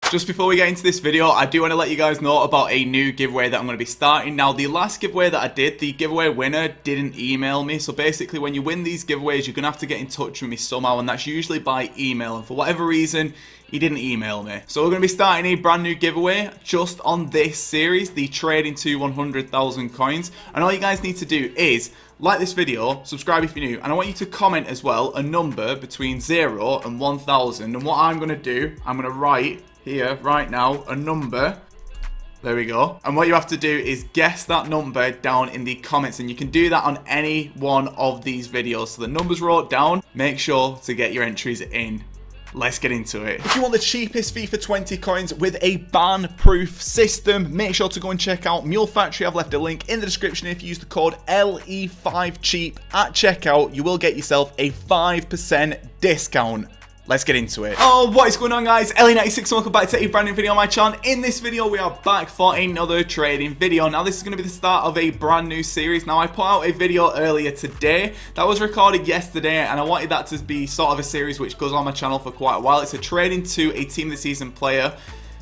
Just before we get into this video, I do want to let you guys know about a new giveaway that I'm going to be starting. Now, the last giveaway that I did, the giveaway winner didn't email me. So basically, when you win these giveaways, you're going to have to get in touch with me somehow, and that's usually by email. And for whatever reason, he didn't email me. So we're going to be starting a brand new giveaway just on this series, the trading to 100,000 coins. And all you guys need to do is like this video, subscribe if you're new, and I want you to comment as well a number between 0 and 1,000. And what I'm going to do, I'm going to write here right now a number. There we go. And what you have to do is guess that number down in the comments, and you can do that on any one of these videos. So the numbers wrote down, make sure to get your entries in. Let's get into it. If you want the cheapest FIFA 20 coins with a ban-proof system, make sure to go and check out Mule Factory. I've left a link in the description. If you use the code LE5CHEAP at checkout, you will get yourself a 5% discount. Let's get into it. Oh, what is going on, guys? LE96, welcome back to a brand new video on my channel. In this video, we are back for another trading video. Now, this is going to be the start of a brand new series. Now, I put out a video earlier today that was recorded yesterday, and I wanted that to be sort of a series which goes on my channel for quite a while. It's a trading to a team of the season player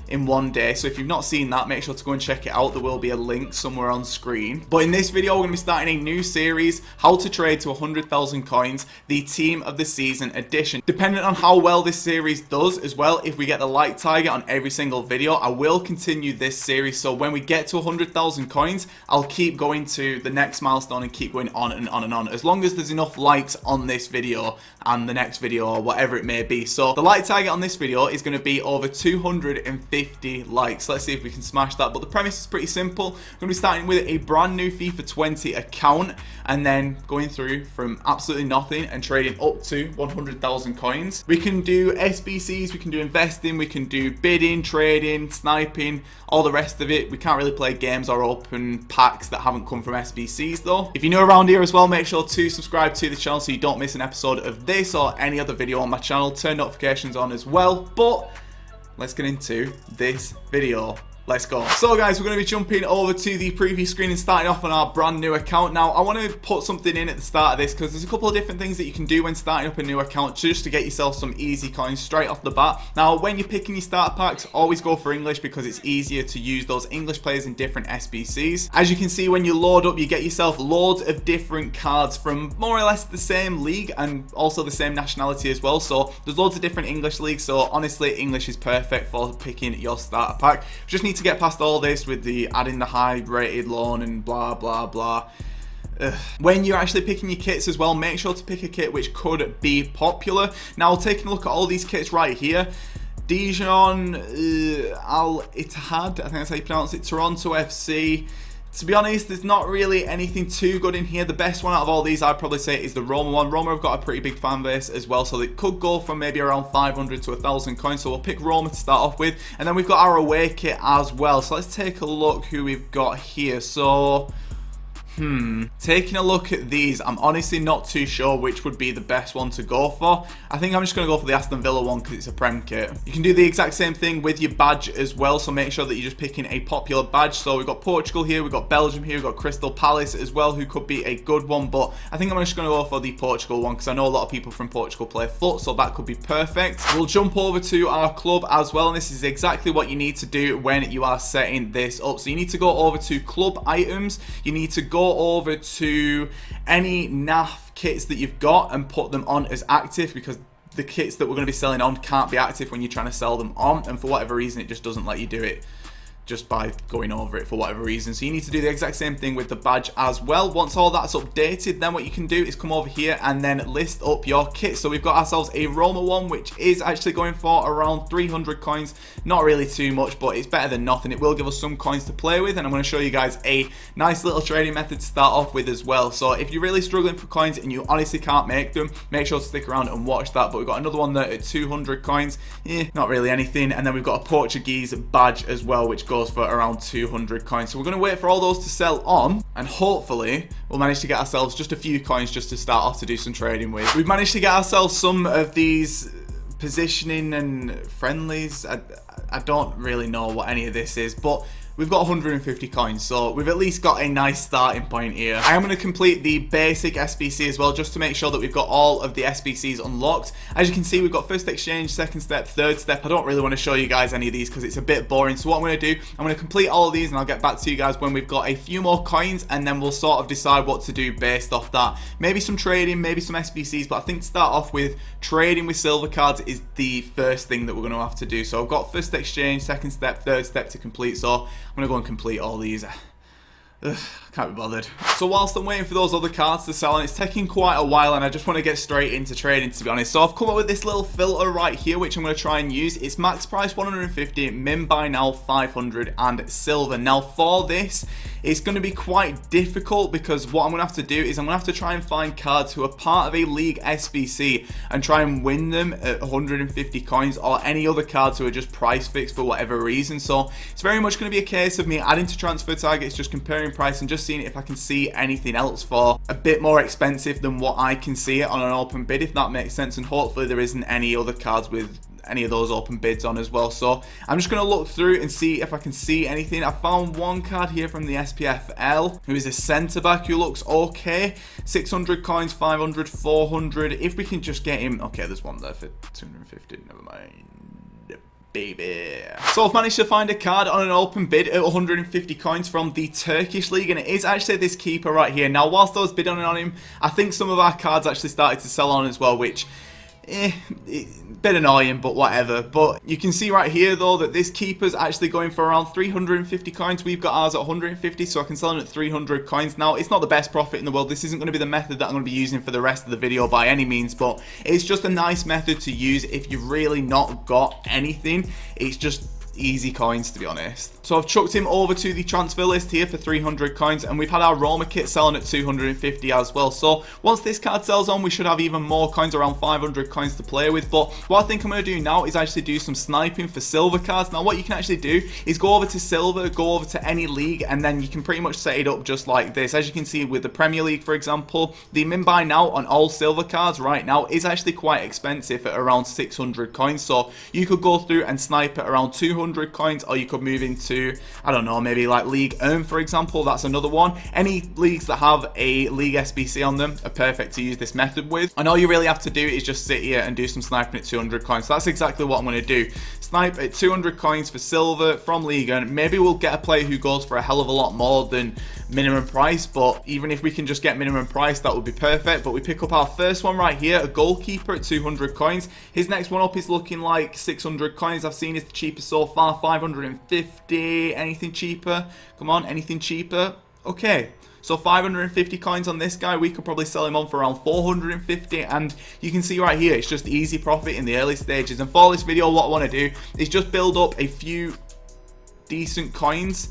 in one day. So if you've not seen that, make sure to go and check it out. There will be a link somewhere on screen. But in this video, we're going to be starting a new series, how to trade to 100,000 coins, the team of the season edition. Depending on how well this series does as well, if we get the like target on every single video, I will continue this series. So when we get to 100,000 coins, I'll keep going to the next milestone and keep going on and on and on, as long as there's enough likes on this video and the next video or whatever it may be. So the like target on this video is going to be over 250 likes. Let's see if we can smash that. But the premise is pretty simple. We're going to be starting with a brand new FIFA 20 account and then going through from absolutely nothing and trading up to 100,000 coins. We can do SBCs, we can do investing, we can do bidding, trading, sniping, all the rest of it. We can't really play games or open packs that haven't come from SBCs though. If you're new around here as well, make sure to subscribe to the channel so you don't miss an episode of this or any other video on my channel. Turn notifications on as well. But let's get into this video. Let's go. So guys, we're going to be jumping over to the preview screen and starting off on our brand new account. Now, I want to put something in at the start of this because there's a couple of different things that you can do when starting up a new account just to get yourself some easy coins straight off the bat. Now, when you're picking your starter packs, always go for English because it's easier to use those English players in different SBCs. As you can see, when you load up, you get yourself loads of different cards from more or less the same league and also the same nationality as well. So there's loads of different English leagues. So honestly, English is perfect for picking your starter pack. Just need to get past all this with the adding the high rated loan and blah blah blah. When you're actually picking your kits as well, make sure to pick a kit which could be popular. Now, taking a look at all these kits right here, Dijon Al Ittihad, I think that's how you pronounce it, Toronto FC. To be honest, there's not really anything too good in here. The best one out of all these, I'd probably say, is the Roma one. Roma have got a pretty big fan base as well, so it could go from maybe around 500 to 1,000 coins. So we'll pick Roma to start off with. And then we've got our away kit as well. So let's take a look who we've got here. So taking a look at these, I'm honestly not too sure which would be the best one to go for. I think I'm just going to go for the Aston Villa one because it's a Prem kit. You can do the exact same thing with your badge as well, so make sure that you're just picking a popular badge. So we've got Portugal here, we've got Belgium here, we've got Crystal Palace as well, who could be a good one, but I think I'm just going to go for the Portugal one because I know a lot of people from Portugal play foot, so that could be perfect. We'll jump over to our club as well, and this is exactly what you need to do when you are setting this up. So you need to go over to club items, you need to go over to any NAF kits that you've got and put them on as active, because the kits that we're going to be selling on can't be active when you're trying to sell them on, and for whatever reason it just doesn't let you do it just by going over it for whatever reason. So you need to do the exact same thing with the badge as well. Once all that's updated, then what you can do is come over here and then list up your kit. So we've got ourselves a Roma one, which is actually going for around 300 coins. Not really too much, but it's better than nothing. It will give us some coins to play with, and I'm going to show you guys a nice little trading method to start off with as well. So if you're really struggling for coins and you honestly can't make them, make sure to stick around and watch that. But we've got another one there at 200 coins. Not really anything. And then we've got a Portuguese badge as well, which goes for around 200 coins. So we're going to wait for all those to sell on, and hopefully we'll manage to get ourselves just a few coins just to start off to do some trading with. We've managed to get ourselves some of these positioning and friendlies. I don't really know what any of this is, but we've got 150 coins, so we've at least got a nice starting point here. I am going to complete the basic SBC as well, just to make sure that we've got all of the SBCs unlocked. As you can see, we've got first exchange, second step, third step. I don't really want to show you guys any of these because it's a bit boring. So what I'm going to do, I'm going to complete all of these and I'll get back to you guys when we've got a few more coins, and then we'll sort of decide what to do based off that. Maybe some trading, maybe some SBCs, but I think to start off with, trading with silver cards is the first thing that we're going to have to do. So I've got first exchange, second step, third step to complete. So I'm going to go and complete all these. Ugh, can't be bothered. So whilst I'm waiting for those other cards to sell, and it's taking quite a while, and I just want to get straight into trading, to be honest. So I've come up with this little filter right here, which I'm going to try and use. It's max price 150, min buy now 500, and silver. Now for this, it's going to be quite difficult because what I'm going to have to do is I'm going to have to try and find cards who are part of a league SBC and try and win them at 150 coins, or any other cards who are just price fixed for whatever reason. So it's very much going to be a case of me adding to transfer targets, just comparing price and just seeing if I can see anything else for a bit more expensive than what I can see it on an open bid, if that makes sense. And hopefully there isn't any other cards with any of those open bids on as well. So I'm just going to look through and see if I can see anything. I found one card here from the SPFL who is a centre back who looks okay. 600 coins, 500, 400. If we can just get him. Okay, there's one there for 250. Never mind. Baby. So I've managed to find a card on an open bid at 150 coins from the Turkish league, and it is actually this keeper right here. Now whilst I was bidding on him, I think some of our cards actually started to sell on as well, which bit annoying, but whatever. But you can see right here though that this keeper's actually going for around 350 coins. We've got ours at 150, so I can sell him at 300 coins. Now it's not the best profit in the world. This isn't going to be the method that I'm going to be using for the rest of the video by any means, but it's just a nice method to use if you've really not got anything. It's just easy coins, to be honest. So I've chucked him over to the transfer list here for 300 coins, and we've had our Roma kit selling at 250 as well. So once this card sells on, we should have even more coins, around 500 coins to play with. But what I think I'm going to do now is actually do some sniping for silver cards. Now what you can actually do is go over to silver, go over to any league, and then you can pretty much set it up just like this. As you can see with the Premier League, for example, the min buy now on all silver cards right now is actually quite expensive at around 600 coins. So you could go through and snipe at around 200 coins, or you could move into, I don't know, maybe like League Earn, for example. That's another one. Any leagues that have a league SBC on them are perfect to use this method with, and all you really have to do is just sit here and do some sniping at 200 coins. So that's exactly what I'm going to do. Snipe at 200 coins for silver from League Earn. Maybe we'll get a player who goes for a hell of a lot more than minimum price, but even if we can just get minimum price, that would be perfect. But we pick up our first one right here, a goalkeeper at 200 coins. His next one up is looking like 600 coins. I've seen is the cheapest so far, 550. Anything cheaper? Come on, anything cheaper? Okay. So 550 coins on this guy. We could probably sell him on for around 450, and you can see right here, it's just easy profit in the early stages. And for this video, what I want to do is just build up a few decent coins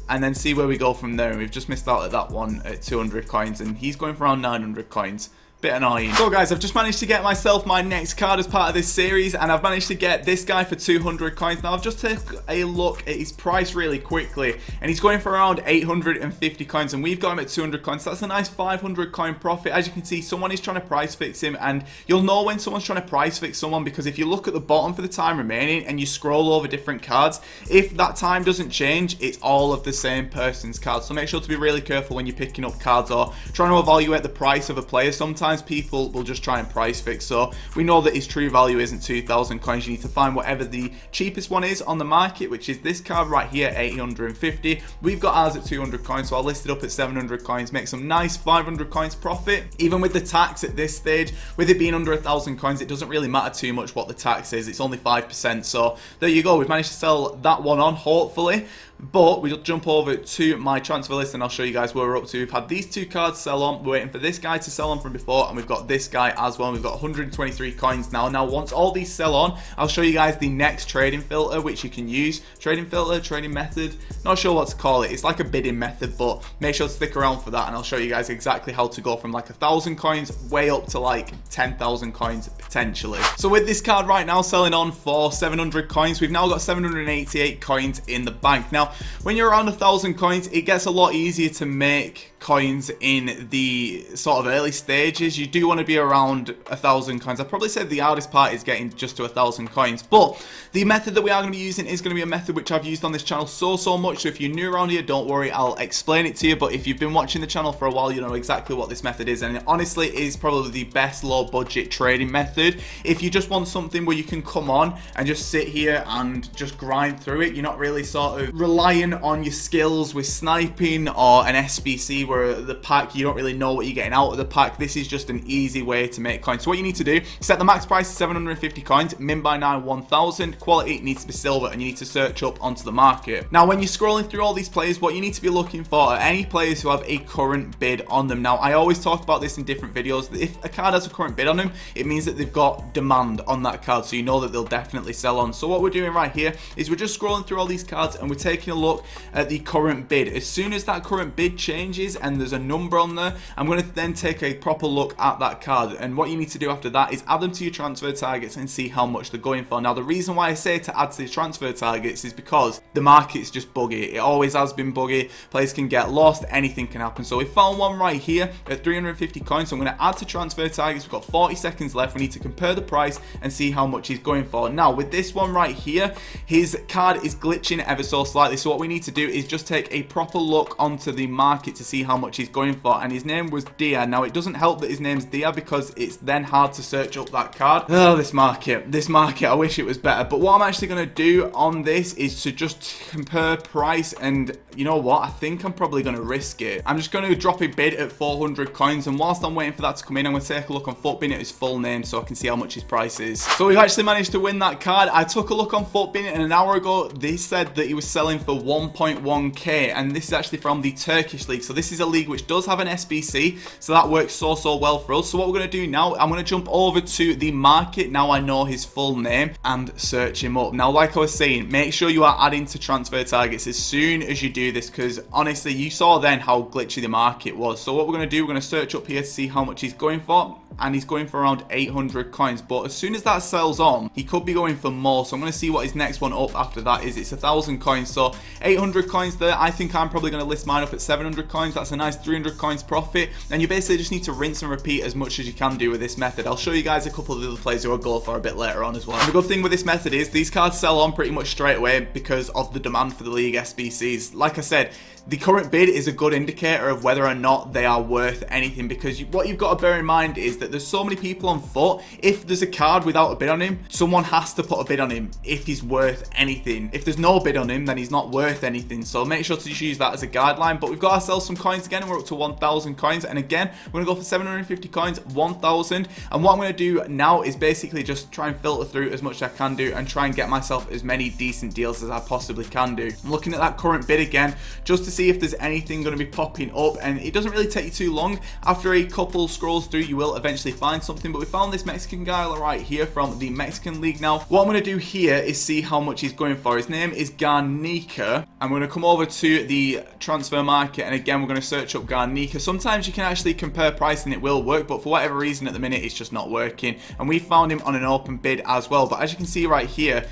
and then see where we go from there. And we've just missed out at that one at 200 coins, and he's going for around 900 coins. Bit annoying. So guys, I've just managed to get myself my next card as part of this series, and I've managed to get this guy for 200 coins. Now I've just taken a look at his price really quickly, and he's going for around 850 coins, and we've got him at 200 coins. So that's a nice 500 coin profit. As you can see, someone is trying to price fix him, and you'll know when someone's trying to price fix someone because if you look at the bottom for the time remaining and you scroll over different cards, if that time doesn't change, it's all of the same person's cards. So make sure to be really careful when you're picking up cards or trying to evaluate the price of a player. Sometimes people will just try and price fix, so we know that his true value isn't 2,000 coins. You need to find whatever the cheapest one is on the market, which is this card right here, 850. We've got ours at 200 coins, so I'll list it up at 700 coins, make some nice 500 coins profit. Even with the tax at this stage, with it being under 1,000 coins, it doesn't really matter too much what the tax is. It's only 5%, so there you go. We've managed to sell that one on, hopefully. But we'll jump over to my transfer list and I'll show you guys where we're up to. We've had these two cards sell on. We're waiting for this guy to sell on from before, and we've got this guy as well. We've got 123 coins now. Now, once all these sell on, I'll show you guys the next trading filter, which you can use. Trading filter, trading method, not sure what to call it. It's like a bidding method, but make sure to stick around for that, and I'll show you guys exactly how to go from like 1,000 coins way up to like 10,000 coins potentially. So with this card right now selling on for 700 coins, we've now got 788 coins in the bank. Now, when you're around 1,000 coins, it gets a lot easier to make coins in the sort of early stages. You do want to be around 1,000 coins. I'd probably say the hardest part is getting just to 1,000 coins, but the method that we are going to be using is going to be a method which I've used on this channel so much. So if you're new around here, don't worry, I'll explain it to you. But if you've been watching the channel for a while, you know exactly what this method is, and it honestly is probably the best low budget trading method. If you just want something where you can come on and just sit here and just grind through it, you're not really sort of relying on your skills with sniping or an SBC where the pack, you don't really know what you're getting out of the pack. This is just an easy way to make coins. So what you need to do, set the max price to 750 coins, min by 9 1000, quality needs to be silver, and you need to search up onto the market. Now when you're scrolling through all these players, what you need to be looking for are any players who have a current bid on them. Now I always talk about this in different videos. If a card has a current bid on them, it means that they've got demand on that card, so you know that they'll definitely sell on. So what we're doing right here is we're just scrolling through all these cards and we're taking a look at the current bid. As soon as that current bid changes and there's a number on there, I'm going to then take a proper look at that card, and what you need to do after that is add them to your transfer targets and see how much they're going for. Now the reason why I say to add to the transfer targets is because the market's just buggy. It always has been buggy. Players can get lost, anything can happen. So we found one right here at 350 coins, so I'm going to add to transfer targets. We've got 40 seconds left. We need to compare the price and see how much he's going for. Now with this one right here, his card is glitching ever so slightly, so what we need to do is just take a proper look onto the market to see how much he's going for, and his name was Dia. Now it doesn't help that his name's Dia because it's then hard to search up that card. Oh, this market, I wish it was better. But what I'm actually going to do on this is to just compare price, and you know what, I think I'm probably going to risk it. I'm just going to drop a bid at 400 coins, and whilst I'm waiting for that to come in, I'm going to take a look on Footbin at his full name so I can see how much his price is. So we've actually managed to win that card. I took a look on Footbin, and an hour ago they said that he was selling for 1.1k, and this is actually from the Turkish league. So this is a league which does have an SBC, so that works so well for us. So what we're going to do now, I'm going to jump over to the market now I know his full name and search him up. Now like I was saying, make sure you are adding to transfer targets as soon as you do this, because honestly you saw then how glitchy the market was. So what we're going to do, we're going to search up here to see how much he's going for, and he's going for around 800 coins. But as soon as that sells on, he could be going for more. So I'm going to see what his next one up after that is. It's 1,000 coins, so 800 coins there. I think I'm probably going to list mine up at 700 coins. That's a nice 300 coins profit, and you basically just need to rinse and repeat as much as you can do with this method. I'll show you guys a couple of the other players who I'll go for a bit later on as well. And the good thing with this method is these cards sell on pretty much straight away because of the demand for the league SBCs. Like I said, the current bid is a good indicator of whether or not they are worth anything, because what you've got to bear in mind is that there's so many people on foot. If there's a card without a bid on him, someone has to put a bid on him if he's worth anything. If there's no bid on him, then he's not worth anything. So make sure to just use that as a guideline. But we've got ourselves some coins again, and we're up to 1,000 coins. And again, we're going to go for 750 coins, 1,000. And what I'm going to do now is basically just try and filter through as much as I can do and try and get myself as many decent deals as I possibly can do. I'm looking at that current bid again just to see if there's anything going to be popping up, and it doesn't really take you too long. After a couple scrolls through, you will eventually find something. But we found this Mexican guy right here from the Mexican league. Now what I'm going to do here is see how much he's going for. His name is Garnica. I'm going to come over to the transfer market, and again we're going to search up Garnica. Sometimes you can actually compare price and it will work, but for whatever reason at the minute it's just not working, and we found him on an open bid as well. But as you can see right here,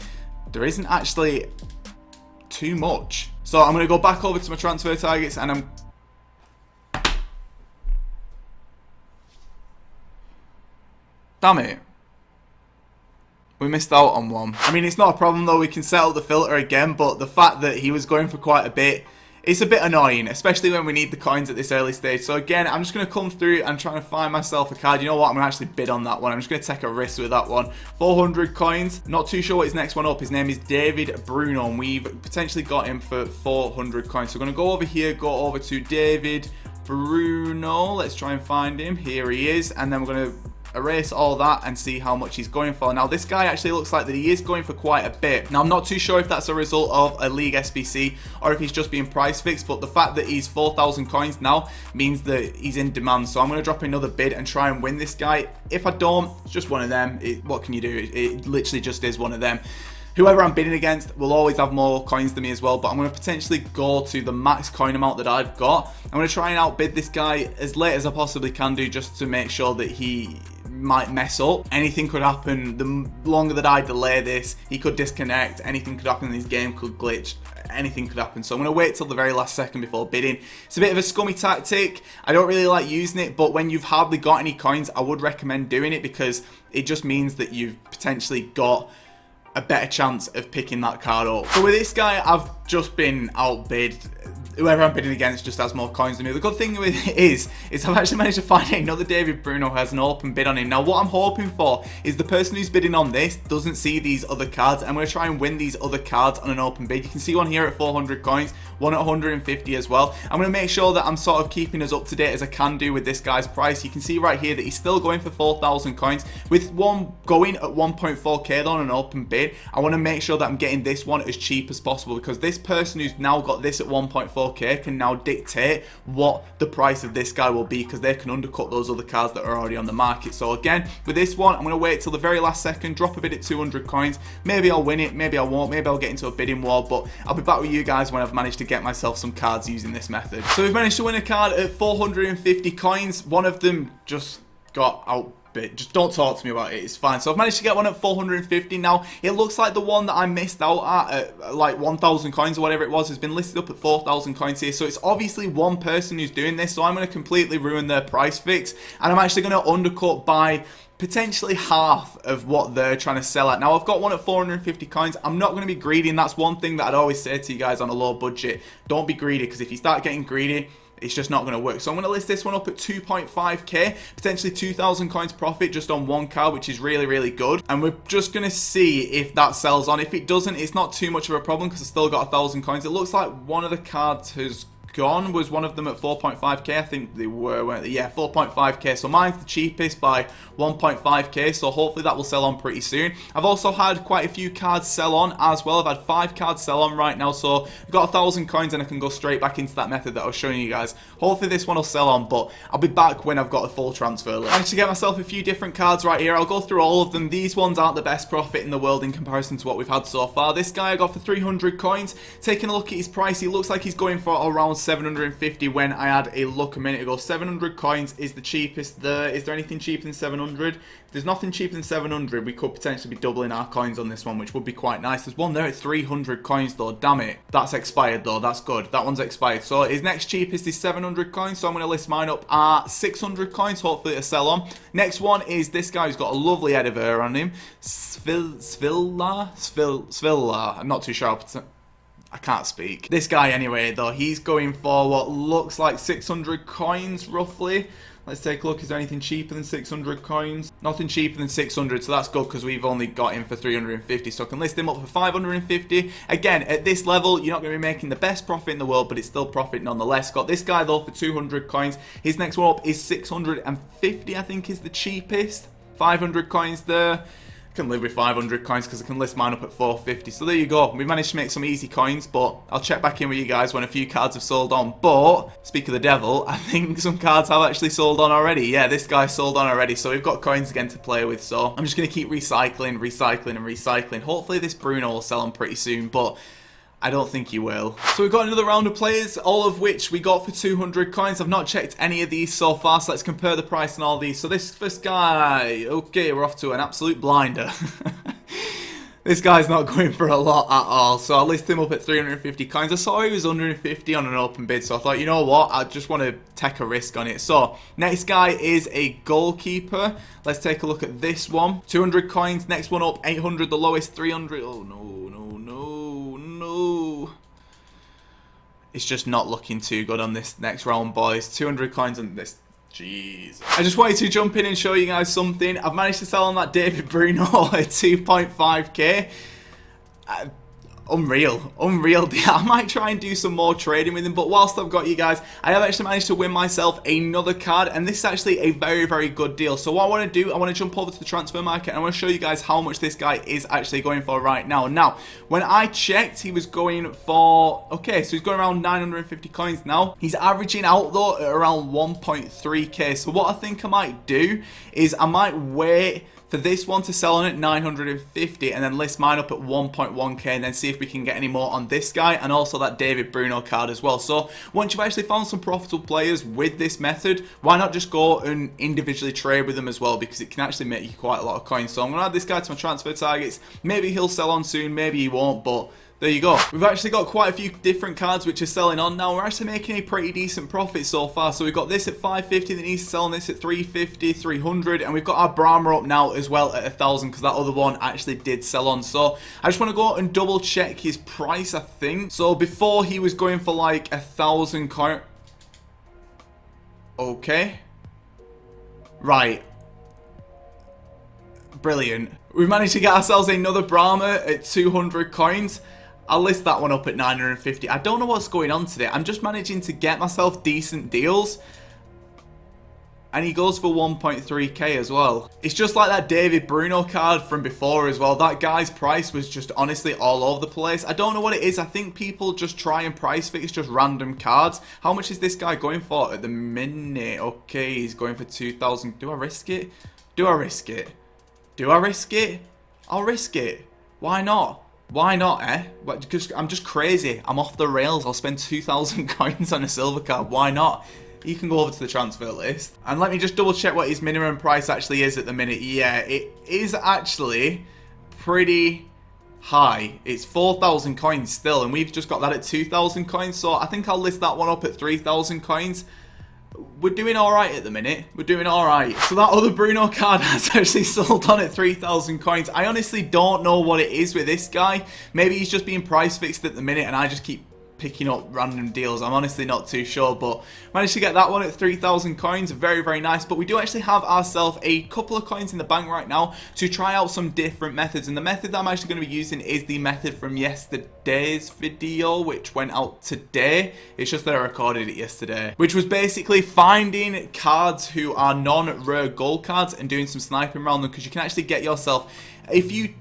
there isn't actually too much. So I'm going to go back over to my transfer targets, and I'm... Damn it. We missed out on one. I mean, it's not a problem though. We can set up the filter again, but the fact that he was going for quite a bit, it's a bit annoying, especially when we need the coins at this early stage. So again, I'm just going to come through and try to find myself a card. You know what? I'm going to actually bid on that one. I'm just going to take a risk with that one. 400 coins. Not too sure what his next one up. His name is David Bruno, and we've potentially got him for 400 coins. So we're going to go over here, go over to David Bruno. Let's try and find him. Here he is. And then we're going to erase all that and see how much he's going for. Now this guy actually looks like that he is going for quite a bit. Now I'm not too sure if that's a result of a league SBC or if he's just being price fixed, but the fact that he's 4,000 coins now means that he's in demand. So I'm going to drop another bid and try and win this guy. If I don't, it's just one of them. What can you do? It literally just is one of them. Whoever I'm bidding against will always have more coins than me as well, but I'm going to potentially go to the max coin amount that I've got. I'm going to try and outbid this guy as late as I possibly can do, just to make sure that he might mess up. Anything could happen. The longer that I delay this, he could disconnect. Anything could happen. His game could glitch. Anything could happen. So I'm going to wait till the very last second before bidding. It's a bit of a scummy tactic. I don't really like using it, but when you've hardly got any coins, I would recommend doing it, because it just means that you've potentially got a better chance of picking that card up. So with this guy, I've just been outbid. Whoever I'm bidding against just has more coins than me. The good thing with it is I've actually managed to find another David Bruno who has an open bid on him. Now, what I'm hoping for is the person who's bidding on this doesn't see these other cards. I'm going to try and win these other cards on an open bid. You can see one here at 400 coins, one at 150 as well. I'm going to make sure that I'm sort of keeping as up to date as I can do with this guy's price. You can see right here that he's still going for 4,000 coins. With one going at 1.4k on an open bid, I want to make sure that I'm getting this one as cheap as possible, because this person who's now got this at 1.4k can now dictate what the price of this guy will be, because they can undercut those other cards that are already on the market. So again, with this one, I'm going to wait till the very last second, drop a bid at 200 coins. Maybe I'll win it, maybe I won't, maybe I'll get into a bidding war, but I'll be back with you guys when I've managed to get myself some cards using this method. So we've managed to win a card at 450 coins. One of them just got out. But just don't talk to me about it, it's fine. So I've managed to get one at 450. Now, it looks like the one that I missed out at like 1,000 coins or whatever it was has been listed up at 4,000 coins here. So it's obviously one person who's doing this. So I'm going to completely ruin their price fix, and I'm actually going to undercut by potentially half of what they're trying to sell at. Now, I've got one at 450 coins. I'm not going to be greedy, and that's one thing that I'd always say to you guys on a low budget. Don't be greedy, because if you start getting greedy, it's just not going to work. So I'm going to list this one up at 2.5k, potentially 2,000 coins profit just on one card, which is really, really good. And we're just going to see if that sells on. If it doesn't, it's not too much of a problem, because I've still got 1,000 coins. It looks like one of the cards has gone. Was one of them at 4.5k? I think they were, weren't they? Yeah, 4.5k. So mine's the cheapest by 1.5k. So hopefully that will sell on pretty soon. I've also had quite a few cards sell on as well. I've had 5 cards sell on right now. So I've got 1,000 coins, and I can go straight back into that method that I was showing you guys. Hopefully this one will sell on, but I'll be back when I've got a full transfer list. I managed to get myself a few different cards right here. I'll go through all of them. These ones aren't the best profit in the world in comparison to what we've had so far. This guy I got for 300 coins. Taking a look at his price, he looks like he's going for around 750 when I had a look a minute ago. 700 coins is the cheapest there. Is there anything cheaper than 700? There's nothing cheaper than 700. We could potentially be doubling our coins on this one, which would be quite nice. There's one there at 300 coins though. Damn it. That's expired though. That's good. That one's expired. So his next cheapest is 700 coins. So I'm going to list mine up at 600 coins. Hopefully it'll sell on. Next one is this guy who's got a lovely head of hair on him. Svilla. I'm not too sure. I can't speak. This guy anyway though, he's going for what looks like 600 coins roughly. Let's take a look. Is there anything cheaper than 600 coins? Nothing cheaper than 600, so that's good because we've only got him for 350. So I can list him up for 550. Again, at this level, you're not going to be making the best profit in the world, but it's still profit nonetheless. Got this guy though for 200 coins. His next one up is 650, I think is the cheapest. 500 coins there. I can live with 500 coins because I can list mine up at 450. So there you go. We managed to make some easy coins, but I'll check back in with you guys when a few cards have sold on. But, speak of the devil, I think some cards have actually sold on already. Yeah, this guy sold on already. So we've got coins again to play with. So I'm just going to keep recycling, and recycling. Hopefully this Bruno will sell on pretty soon, but I don't think he will. So we've got another round of players, all of which we got for 200 coins. I've not checked any of these so far, so let's compare the price on all these. So this first guy, okay, we're off to an absolute blinder. This guy's not going for a lot at all, so I'll list him up at 350 coins. I saw he was 150 on an open bid, so I thought, you know what, I just want to take a risk on it. So, next guy is a goalkeeper. Let's take a look at this one. 200 coins, next one up, 800, the lowest, 300. Oh, no. It's just not looking too good on this next round, boys. 200 coins on this. Jeez. I just wanted to jump in and show you guys something. I've managed to sell on that David Bruno at 2.5k. Unreal. I might try and do some more trading with him, but whilst I've got you guys, I have actually managed to win myself another card, and this is actually a very, very good deal. So what I want to do, I want to jump over to the transfer market, and I want to show you guys how much this guy is actually going for right now. Now, when I checked, he was going for, okay, so he's going around 950 coins now. He's averaging out though at around 1.3k. So what I think I might do is I might wait for this one to sell on at 950 and then list mine up at 1.1k and then see if we can get any more on this guy and also that David Bruno card as well. So once you've actually found some profitable players with this method, why not just go and individually trade with them as well, because it can actually make you quite a lot of coins. So I'm going to add this guy to my transfer targets. Maybe he'll sell on soon, maybe he won't, but there you go. We've actually got quite a few different cards which are selling on now. We're actually making a pretty decent profit so far. So we've got this at 550, then he's selling this at 350, 300, and we've got our Brahma up now as well at 1,000 because that other one actually did sell on. So I just want to go and double check his price, I think. So before he was going for like 1,000 coin. Okay. Right. Brilliant. We've managed to get ourselves another Brahma at 200 coins. I'll list that one up at 950. I don't know what's going on today. I'm just managing to get myself decent deals. And he goes for 1.3k as well. It's just like that David Bruno card from before as well. That guy's price was just honestly all over the place. I don't know what it is. I think people just try and price fix just random cards. How much is this guy going for at the minute? Okay, he's going for 2,000. Do I risk it? Do I risk it? Do I risk it? I'll risk it. Why not? Why not, eh? Because I'm just crazy. I'm off the rails. I'll spend 2,000 coins on a silver card. Why not? You can go over to the transfer list. And let me just double check what his minimum price actually is at the minute. Yeah, it is actually pretty high. It's 4,000 coins still. And we've just got that at 2,000 coins. So I think I'll list that one up at 3,000 coins. We're doing alright at the minute. We're doing alright. So that other Bruno card has actually sold on at 3,000 coins. I honestly don't know what it is with this guy. Maybe he's just being price fixed at the minute and I just keep picking up random deals. I'm honestly not too sure, but managed to get that one at 3,000 coins. Very, very nice. But we do actually have ourselves a couple of coins in the bank right now to try out some different methods. And the method that I'm actually going to be using is the method from yesterday's video, which went out today. It's just that I recorded it yesterday, which was basically finding cards who are non-rare gold cards and doing some sniping around them, because you can actually get yourself a few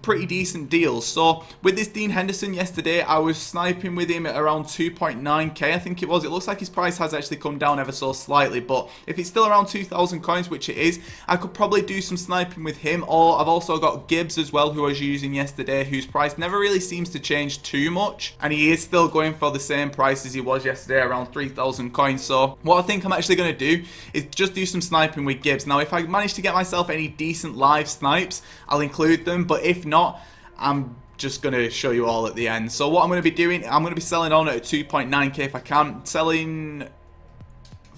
pretty decent deals. So with this Dean Henderson yesterday, I was sniping with him at around 2.9k, I think it was. It looks like his price has actually come down ever so slightly, but if it's still around 2,000 coins, which it is, I could probably do some sniping with him. Or I've also got Gibbs as well, who I was using yesterday, whose price never really seems to change too much, and he is still going for the same price as he was yesterday, around 3,000 coins. So what I think I'm actually going to do is just do some sniping with Gibbs. Now if I manage to get myself any decent live snipes, I'll include them, but if not, I'm just going to show you all at the end. So what I'm going to be doing, I'm going to be selling on at 2.9k if I can, selling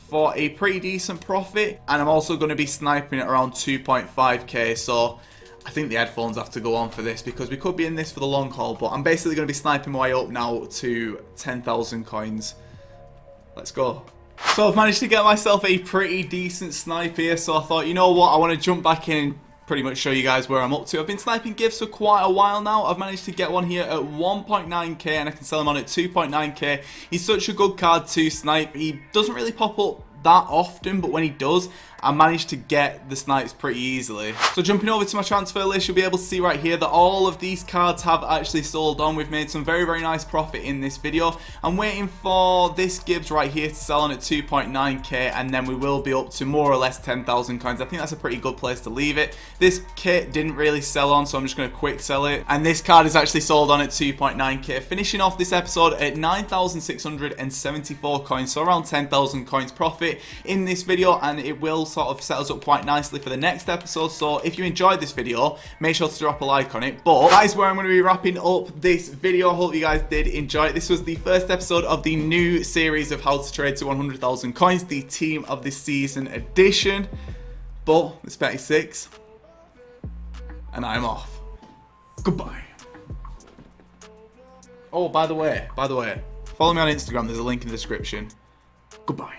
for a pretty decent profit, and I'm also going to be sniping at around 2.5k. So I think the headphones have to go on for this because we could be in this for the long haul, but I'm basically going to be sniping my way up now to 10,000 coins. Let's go. So I've managed to get myself a pretty decent snipe here, so I thought, you know what, I want to jump back in and pretty much show you guys where I'm up to. I've been sniping gifts for quite a while now. I've managed to get one here at 1.9k and I can sell him on at 2.9k. He's such a good card to snipe. He doesn't really pop up that often, but when he does, I managed to get the snipes pretty easily. So jumping over to my transfer list, you'll be able to see right here that all of these cards have actually sold on. We've made some very, very nice profit in this video. I'm waiting for this Gibbs right here to sell on at 2.9k, and then we will be up to more or less 10,000 coins. I think that's a pretty good place to leave it. This kit didn't really sell on, so I'm just going to quick sell it. And this card is actually sold on at 2.9k, finishing off this episode at 9,674 coins, so around 10,000 coins profit in this video, and it will sort of set us up quite nicely for the next episode. So if you enjoyed this video, make sure to drop a like on it. But that is where I'm going to be wrapping up this video. I hope you guys did enjoy it. This was the first episode of the new series of how to trade to 100,000 coins, the team of the season edition. But it's Petty 6 and I'm off. Goodbye. Oh, by the way, follow me on Instagram. There's a link in the description. Goodbye.